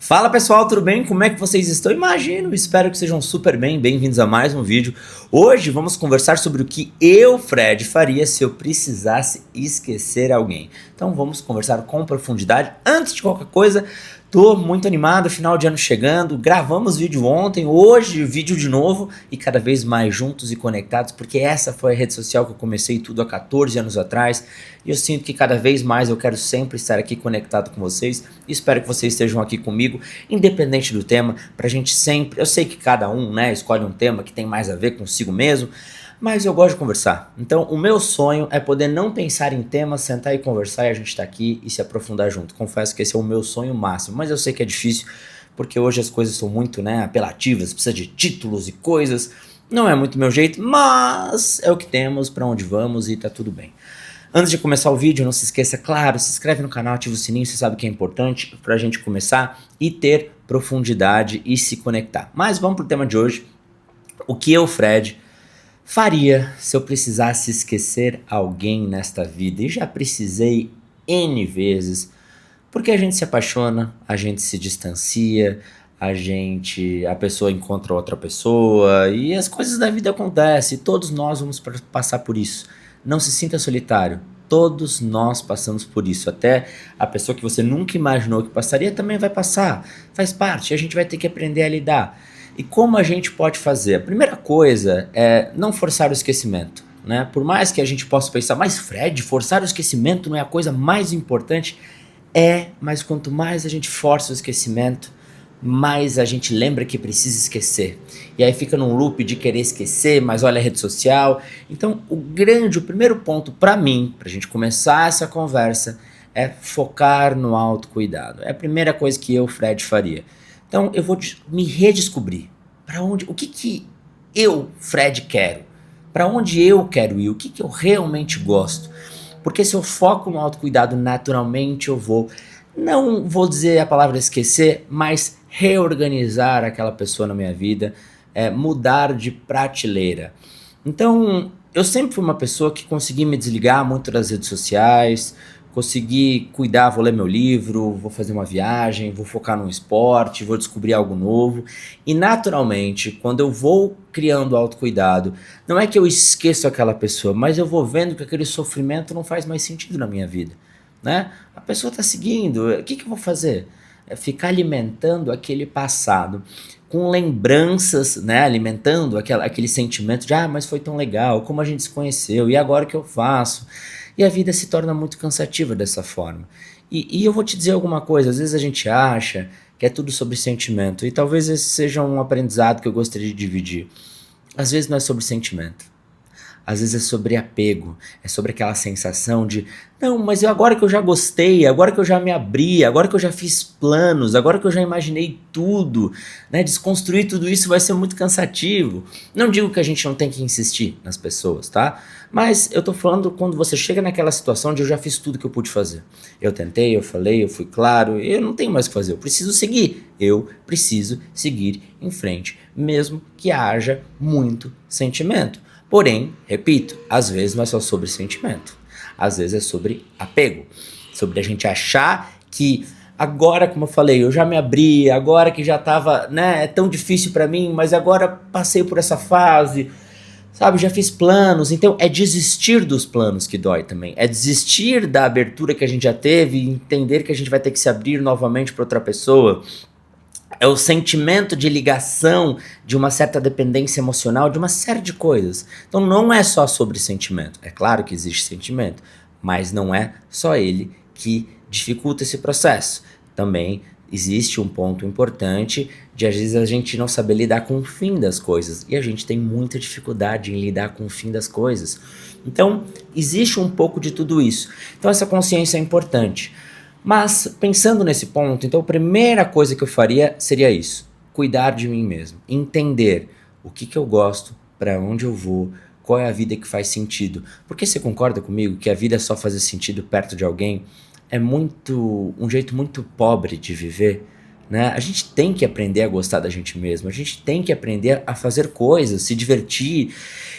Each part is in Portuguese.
Fala pessoal, tudo bem? Como é que vocês estão? Espero que sejam super bem, bem-vindos a mais um vídeo. Hoje vamos conversar sobre o que eu, Fred, faria se eu precisasse esquecer alguém. Então vamos conversar com profundidade. Antes de qualquer coisa, tô muito animado, final de ano chegando, gravamos vídeo ontem, hoje vídeo de novo e cada vez mais juntos e conectados, porque essa foi a rede social que eu comecei tudo há 14 anos atrás e eu sinto que cada vez mais eu quero sempre estar aqui conectado com vocês e espero que vocês estejam aqui comigo, independente do tema, pra gente sempre, eu sei que cada um, né, escolhe um tema que tem mais a ver consigo mesmo, mas eu gosto de conversar. Então o meu sonho é poder não pensar em temas, sentar e conversar e a gente tá aqui e se aprofundar junto. Confesso que esse é o meu sonho máximo, mas eu sei que é difícil porque hoje as coisas são muito, né, apelativas, precisa de títulos e coisas. Não é muito meu jeito, mas é o que temos, pra onde vamos e tá tudo bem. Antes de começar o vídeo, não se esqueça, claro, se inscreve no canal, ativa o sininho, você sabe que é importante pra gente começar e ter profundidade e se conectar. Mas vamos pro tema de hoje. O que eu, Fred, faria se eu precisasse esquecer alguém nesta vida? E já precisei N vezes, porque a gente se apaixona, a gente se distancia, a pessoa encontra outra pessoa e as coisas da vida acontecem, todos nós vamos passar por isso. Não se sinta solitário, todos nós passamos por isso, até a pessoa que você nunca imaginou que passaria também vai passar, faz parte, a gente vai ter que aprender a lidar. E como a gente pode fazer? A primeira coisa é não forçar o esquecimento, né? Por mais que a gente possa pensar, mas Fred, forçar o esquecimento não é a coisa mais importante? É, mas quanto mais a gente força o esquecimento, mais a gente lembra que precisa esquecer. E aí fica num loop de querer esquecer, mas olha a rede social. Então o primeiro ponto pra mim, pra gente começar essa conversa, é focar no autocuidado. É a primeira coisa que eu, Fred, faria. Então eu vou me redescobrir. Para onde, o que que eu, Fred, quero? Para onde eu quero ir? O que que eu realmente gosto? Porque se eu foco no autocuidado, naturalmente eu vou, não vou dizer a palavra esquecer, mas reorganizar aquela pessoa na minha vida, mudar de prateleira. Então, eu sempre fui uma pessoa que consegui me desligar muito das redes sociais, consegui cuidar, vou ler meu livro, vou fazer uma viagem, vou focar num esporte, vou descobrir algo novo. E naturalmente, quando eu vou criando autocuidado, não é que eu esqueço aquela pessoa, mas eu vou vendo que aquele sofrimento não faz mais sentido na minha vida, né? A pessoa está seguindo, o que que eu vou fazer? É ficar alimentando aquele passado com lembranças, né, alimentando aquele sentimento de mas foi tão legal, como a gente se conheceu, e agora o que eu faço? E a vida se torna muito cansativa dessa forma. E eu vou te dizer alguma coisa, às vezes a gente acha que é tudo sobre sentimento, e talvez esse seja um aprendizado que eu gostaria de dividir. Às vezes não é sobre sentimento. Às vezes é sobre apego, é sobre aquela sensação de não, mas agora que eu já gostei, agora que eu já me abri, agora que eu já fiz planos, agora que eu já imaginei tudo, né, desconstruir tudo isso vai ser muito cansativo. Não digo que a gente não tem que insistir nas pessoas, tá? Mas eu tô falando quando você chega naquela situação de eu já fiz tudo que eu pude fazer. Eu tentei, eu falei, eu fui claro, eu não tenho mais o que fazer, eu preciso seguir. Eu preciso seguir em frente, mesmo que haja muito sentimento. Porém, repito, às vezes não é só sobre sentimento, às vezes é sobre apego, sobre a gente achar que agora, como eu falei, eu já me abri, agora que já tava, né, é tão difícil pra mim, mas agora passei por essa fase, sabe, já fiz planos, então é desistir dos planos que dói também, é desistir da abertura que a gente já teve e entender que a gente vai ter que se abrir novamente pra outra pessoa. É o sentimento de ligação, de uma certa dependência emocional, de uma série de coisas. Então não é só sobre sentimento. É claro que existe sentimento, mas não é só ele que dificulta esse processo. Também existe um ponto importante de às vezes a gente não saber lidar com o fim das coisas. E a gente tem muita dificuldade em lidar com o fim das coisas. Então existe um pouco de tudo isso. Então essa consciência é importante. Mas, pensando nesse ponto, então a primeira coisa que eu faria seria isso. Cuidar de mim mesmo. Entender o que eu gosto, para onde eu vou, qual é a vida que faz sentido. Porque você concorda comigo que a vida só fazer sentido perto de alguém é um jeito muito pobre de viver, né? A gente tem que aprender a gostar da gente mesmo. A gente tem que aprender a fazer coisas, se divertir.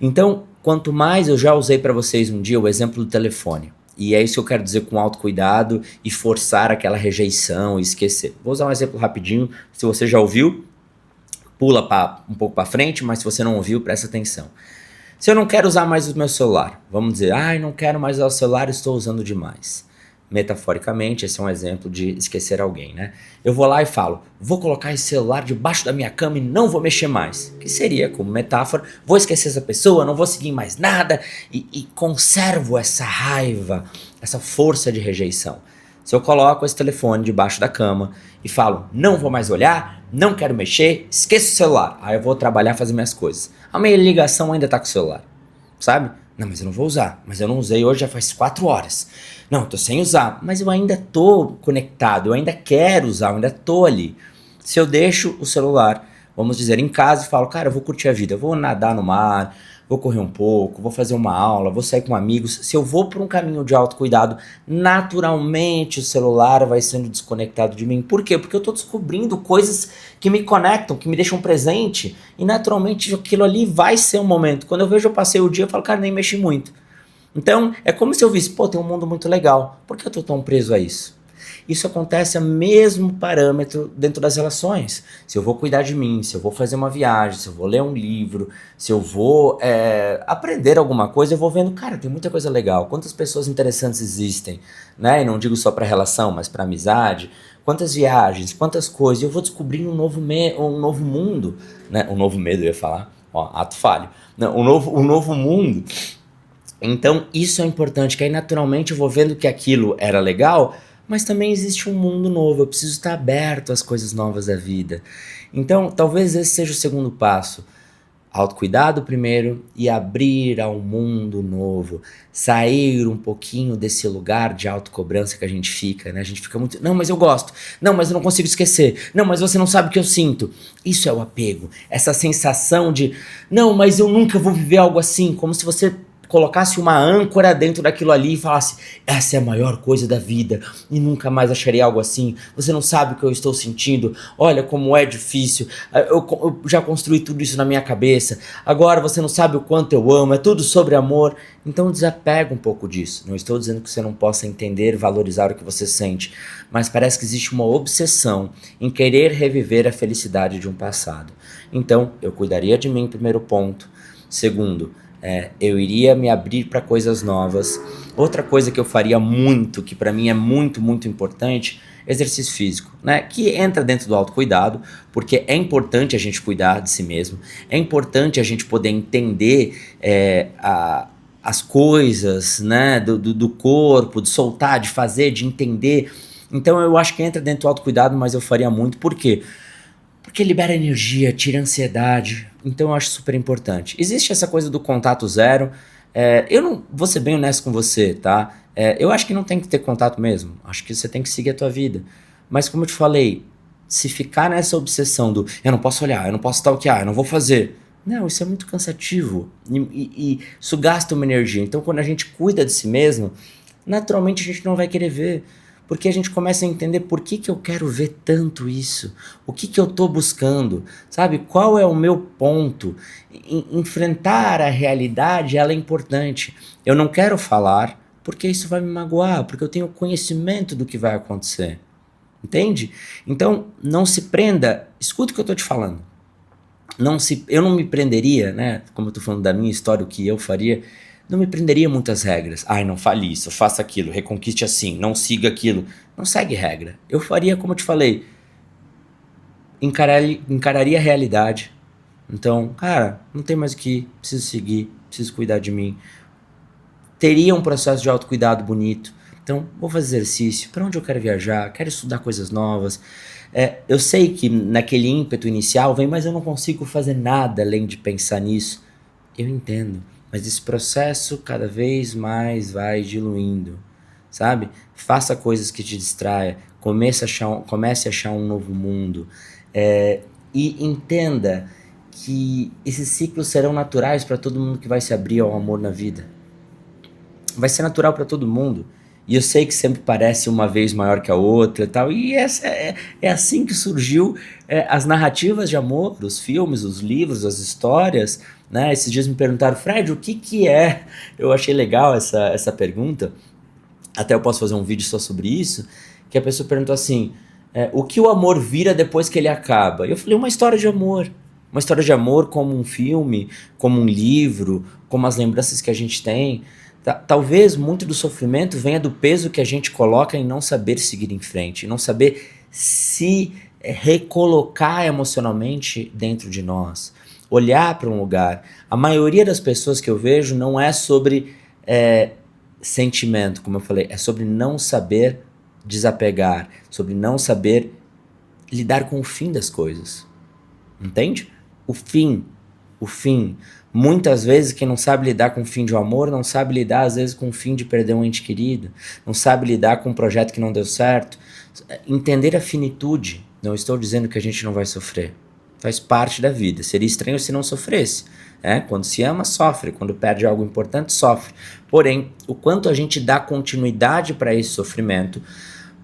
Então, quanto mais eu já usei para vocês um dia o exemplo do telefone. E é isso que eu quero dizer com autocuidado e forçar aquela rejeição e esquecer. Vou usar um exemplo rapidinho, se você já ouviu, pula um pouco para frente, mas se você não ouviu, presta atenção. Se eu não quero usar mais o meu celular, vamos dizer, não quero mais usar o celular, estou usando demais. Metaforicamente, esse é um exemplo de esquecer alguém, né? Eu vou lá e falo, vou colocar esse celular debaixo da minha cama e não vou mexer mais. Que seria, como metáfora, vou esquecer essa pessoa, não vou seguir mais nada e conservo essa raiva, essa força de rejeição. Se eu coloco esse telefone debaixo da cama e falo, não vou mais olhar, não quero mexer, esqueço o celular. Aí eu vou trabalhar, fazer minhas coisas. A minha ligação ainda tá com o celular, sabe? Não, mas eu não vou usar. Mas eu não usei hoje, já faz 4 horas. Não, tô sem usar. Mas eu ainda tô conectado, eu ainda quero usar, eu ainda tô ali. Se eu deixo o celular, vamos dizer, em casa e falo, cara, eu vou curtir a vida, eu vou nadar no mar, vou correr um pouco, vou fazer uma aula, vou sair com amigos. Se eu vou por um caminho de autocuidado, naturalmente o celular vai sendo desconectado de mim. Por quê? Porque eu tô descobrindo coisas que me conectam, que me deixam presente, e naturalmente aquilo ali vai ser um momento. Quando eu vejo, eu passei o dia, eu falo, cara, nem mexi muito. Então, é como se eu visse, pô, tem um mundo muito legal, por que eu tô tão preso a isso? Isso acontece a mesmo parâmetro dentro das relações. Se eu vou cuidar de mim, se eu vou fazer uma viagem, se eu vou ler um livro, se eu vou aprender alguma coisa, eu vou vendo, cara, tem muita coisa legal. Quantas pessoas interessantes existem, né? E não digo só para relação, mas para amizade. Quantas viagens, quantas coisas. Eu vou descobrindo um novo mundo, né? Um novo medo, eu ia falar. Ó, ato falho. Não, um novo mundo. Então, isso é importante, que aí naturalmente eu vou vendo que aquilo era legal, mas também existe um mundo novo, eu preciso estar aberto às coisas novas da vida. Então, talvez esse seja o segundo passo. Autocuidado primeiro e abrir ao mundo novo. Sair um pouquinho desse lugar de autocobrança que a gente fica, né? A gente fica muito, não, mas eu gosto. Não, mas eu não consigo esquecer. Não, mas você não sabe o que eu sinto. Isso é o apego. Essa sensação de, não, mas eu nunca vou viver algo assim. Como se você colocasse uma âncora dentro daquilo ali e falasse, essa é a maior coisa da vida e nunca mais acharei algo assim, você não sabe o que eu estou sentindo, olha como é difícil, eu já construí tudo isso na minha cabeça, agora você não sabe o quanto eu amo, é tudo sobre amor. Então desapega um pouco disso. Não estou dizendo que você não possa entender e valorizar o que você sente, mas parece que existe uma obsessão em querer reviver a felicidade de um passado. Então eu cuidaria de mim, primeiro ponto. Segundo, eu iria me abrir para coisas novas. Outra coisa que eu faria muito, que para mim é muito, muito importante, exercício físico, né? Que entra dentro do autocuidado, porque é importante a gente cuidar de si mesmo, é importante a gente poder entender as coisas, né? do corpo, de soltar, de fazer, de entender. Então eu acho que entra dentro do autocuidado, mas eu faria muito. Por quê? Porque libera energia, tira ansiedade, então eu acho super importante. Existe essa coisa do contato zero, eu não vou ser bem honesto com você, tá? Eu acho que não tem que ter contato mesmo, acho que você tem que seguir a tua vida. Mas como eu te falei, se ficar nessa obsessão do eu não posso olhar, eu não posso stalkear, eu não vou fazer. Não, isso é muito cansativo e isso gasta uma energia. Então quando a gente cuida de si mesmo, naturalmente a gente não vai querer ver. Porque a gente começa a entender por que eu quero ver tanto isso, o que eu tô buscando, sabe? Qual é o meu ponto? Enfrentar a realidade, ela é importante. Eu não quero falar porque isso vai me magoar, porque eu tenho conhecimento do que vai acontecer, entende? Então, não se prenda, escuta o que eu tô te falando. Eu não me prenderia, né? Como eu tô falando da minha história, o que eu faria, não me prenderia muitas regras. Ai, não fale isso, faça aquilo, reconquiste assim, não siga aquilo. Não segue regra. Eu faria como eu te falei, encararia a realidade. Então, cara, não tem mais o que ir, preciso seguir, preciso cuidar de mim. Teria um processo de autocuidado bonito. Então, vou fazer exercício, para onde eu quero viajar, quero estudar coisas novas. Eu sei que naquele ímpeto inicial vem, mas eu não consigo fazer nada além de pensar nisso. Eu entendo. Mas esse processo cada vez mais vai diluindo, sabe? Faça coisas que te distraia, comece a achar um novo mundo, e entenda que esses ciclos serão naturais para todo mundo que vai se abrir ao amor na vida. Vai ser natural para todo mundo. E eu sei que sempre parece uma vez maior que a outra e tal, e essa é assim que surgiu as narrativas de amor, os filmes, os livros, as histórias, né? Esses dias me perguntaram, Fred, o que é? Eu achei legal essa pergunta, até eu posso fazer um vídeo só sobre isso, que a pessoa perguntou assim, o que o amor vira depois que ele acaba? E eu falei, uma história de amor. Uma história de amor como um filme, como um livro, como as lembranças que a gente tem. Talvez muito do sofrimento venha do peso que a gente coloca em não saber seguir em frente, não saber se recolocar emocionalmente dentro de nós, olhar para um lugar. A maioria das pessoas que eu vejo não é sobre sentimento, como eu falei, é sobre não saber desapegar, sobre não saber lidar com o fim das coisas. Entende? O fim. Muitas vezes quem não sabe lidar com o fim de um amor, não sabe lidar às vezes com o fim de perder um ente querido, não sabe lidar com um projeto que não deu certo. Entender a finitude, não estou dizendo que a gente não vai sofrer, faz parte da vida, seria estranho se não sofresse. Quando se ama, sofre, quando perde algo importante, sofre. Porém, o quanto a gente dá continuidade para esse sofrimento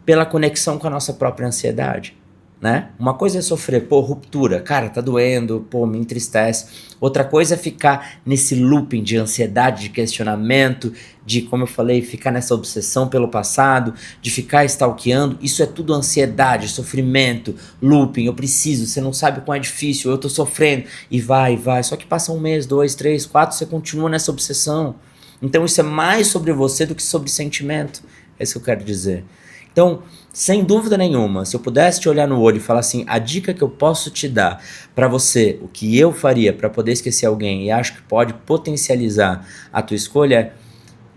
pela conexão com a nossa própria ansiedade. Né? Uma coisa é sofrer, ruptura, cara, tá doendo, me entristece. Outra coisa é ficar nesse looping de ansiedade, de questionamento, de, como eu falei, ficar nessa obsessão pelo passado, de ficar stalkeando. Isso é tudo ansiedade, sofrimento, looping, eu preciso, você não sabe quão é difícil, eu tô sofrendo, e vai. Só que passa 1 mês, 2, 3, 4, você continua nessa obsessão. Então isso é mais sobre você do que sobre sentimento, é isso que eu quero dizer. Então, sem dúvida nenhuma, se eu pudesse te olhar no olho e falar assim, a dica que eu posso te dar para você, o que eu faria para poder esquecer alguém e acho que pode potencializar a tua escolha é,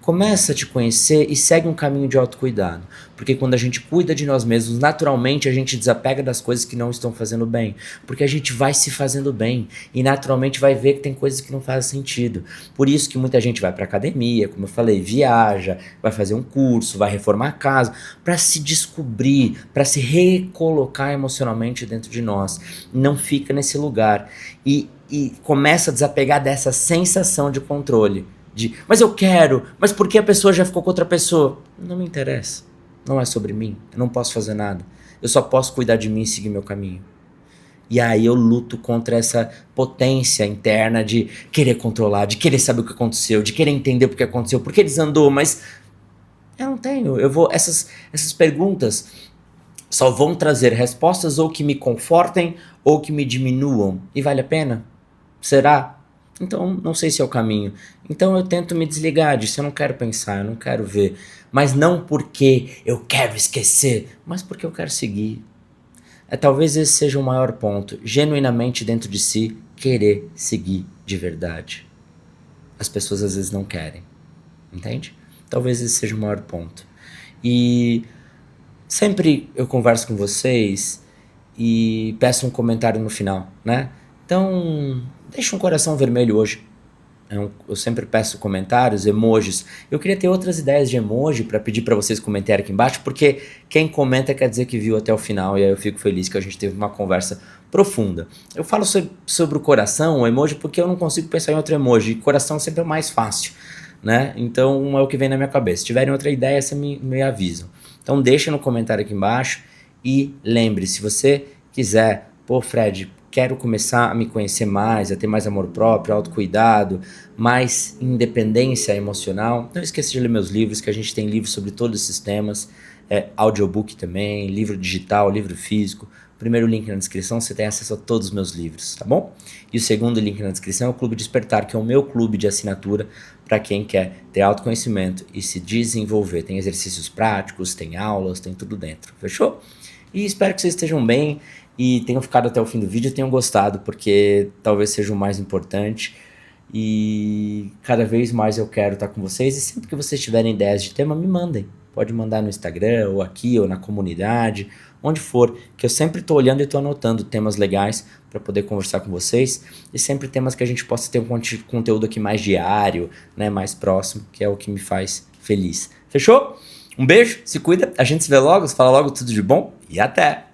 começa a te conhecer e segue um caminho de autocuidado. Porque quando a gente cuida de nós mesmos, naturalmente a gente desapega das coisas que não estão fazendo bem. Porque a gente vai se fazendo bem e naturalmente vai ver que tem coisas que não fazem sentido. Por isso que muita gente vai para academia, como eu falei, viaja, vai fazer um curso, vai reformar a casa, para se descobrir, para se recolocar emocionalmente dentro de nós. Não fica nesse lugar e começa a desapegar dessa sensação de controle. Mas eu quero, mas por que a pessoa já ficou com outra pessoa? Não me interessa, não é sobre mim, eu não posso fazer nada, eu só posso cuidar de mim e seguir meu caminho. E aí eu luto contra essa potência interna de querer controlar, de querer saber o que aconteceu, de querer entender o que aconteceu, por que desandou, mas eu não tenho, essas perguntas só vão trazer respostas ou que me confortem ou que me diminuam, e vale a pena? Será? Então, não sei se é o caminho. Então eu tento me desligar disso, eu não quero pensar, eu não quero ver. Mas não porque eu quero esquecer, mas porque eu quero seguir. Talvez esse seja o maior ponto, genuinamente dentro de si, querer seguir de verdade. As pessoas às vezes não querem, entende? Talvez esse seja o maior ponto. E sempre eu converso com vocês e peço um comentário no final, né? Então, deixa um coração vermelho hoje. Eu sempre peço comentários, emojis. Eu queria ter outras ideias de emoji para pedir para vocês comentarem aqui embaixo, porque quem comenta quer dizer que viu até o final, e aí eu fico feliz que a gente teve uma conversa profunda. Eu falo sobre o coração, o emoji, porque eu não consigo pensar em outro emoji. Coração sempre é mais fácil, né? Então é o que vem na minha cabeça. Se tiverem outra ideia, você me avisam. Então deixa no comentário aqui embaixo e lembre, se você quiser, Fred, quero começar a me conhecer mais, a ter mais amor próprio, autocuidado, mais independência emocional. Não esqueça de ler meus livros, que a gente tem livros sobre todos esses temas, audiobook também, livro digital, livro físico. O primeiro link na descrição, você tem acesso a todos os meus livros, tá bom? E o segundo link na descrição é o Clube Despertar, que é o meu clube de assinatura para quem quer ter autoconhecimento e se desenvolver. Tem exercícios práticos, tem aulas, tem tudo dentro, fechou? E espero que vocês estejam bem e tenham ficado até o fim do vídeo e tenham gostado, porque talvez seja o mais importante. E cada vez mais eu quero estar com vocês, e sempre que vocês tiverem ideias de tema, me mandem. Pode mandar no Instagram, ou aqui, ou na comunidade, onde for, que eu sempre estou olhando e estou anotando temas legais para poder conversar com vocês, e sempre temas que a gente possa ter um conteúdo aqui mais diário, né, mais próximo, que é o que me faz feliz. Fechou? Um beijo, se cuida, a gente se vê logo, se fala logo, tudo de bom, e até!